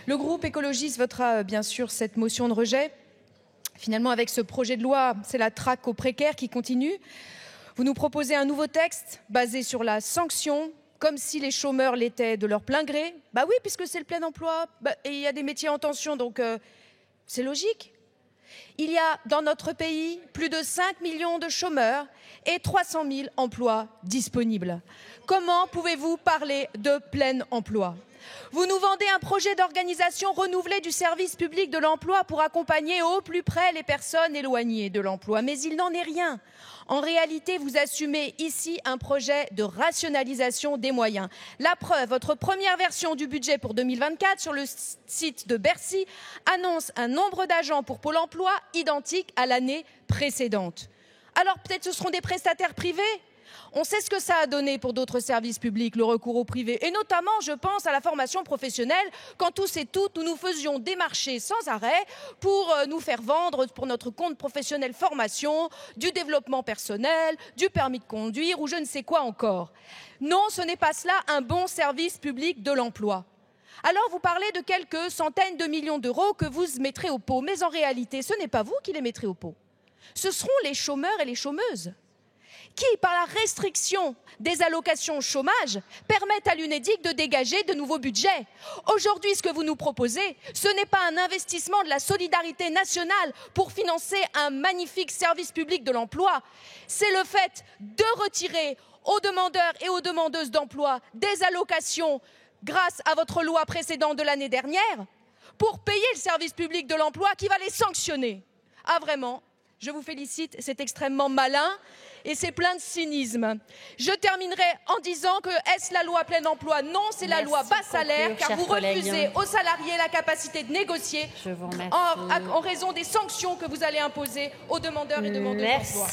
Le groupe écologiste votera bien sûr cette motion de rejet. Finalement, avec ce projet de loi, c'est la traque aux précaires qui continue. Vous nous proposez un nouveau texte basé sur la sanction, comme si les chômeurs l'étaient de leur plein gré. Bah oui, puisque c'est le plein emploi, et il y a des métiers en tension, donc c'est logique. Il y a dans notre pays plus de 5 millions de chômeurs et 300 000 emplois disponibles. Comment pouvez-vous parler de plein emploi ? Vous nous vendez un projet d'organisation renouvelée du service public de l'emploi pour accompagner au plus près les personnes éloignées de l'emploi. Mais il n'en est rien. En réalité, vous assumez ici un projet de rationalisation des moyens. La preuve, votre première version du budget pour 2024 sur le site de Bercy annonce un nombre d'agents pour Pôle emploi identique à l'année précédente. Alors peut-être ce seront des prestataires privés ? On sait ce que ça a donné pour d'autres services publics, le recours au privé. Et notamment, je pense à la formation professionnelle, quand tous et toutes, nous nous faisions démarcher sans arrêt pour nous faire vendre pour notre compte professionnel formation, du développement personnel, du permis de conduire ou je ne sais quoi encore. Non, ce n'est pas cela un bon service public de l'emploi. Alors vous parlez de quelques centaines de millions d'euros que vous mettrez au pot. Mais en réalité, ce n'est pas vous qui les mettrez au pot. Ce seront les chômeurs et les chômeuses qui, par la restriction des allocations chômage, permettent à l'UNEDIC de dégager de nouveaux budgets. Aujourd'hui, ce que vous nous proposez, ce n'est pas un investissement de la solidarité nationale pour financer un magnifique service public de l'emploi. C'est le fait de retirer aux demandeurs et aux demandeuses d'emploi des allocations grâce à votre loi précédente de l'année dernière pour payer le service public de l'emploi qui va les sanctionner. Ah vraiment ? Je vous félicite, c'est extrêmement malin et c'est plein de cynisme. Je terminerai en disant que est-ce la loi plein emploi ? Non, c'est la loi bas salaire, car vous refusez aux salariés la capacité de négocier en raison des sanctions que vous allez imposer aux demandeurs et demandeuses d'emploi.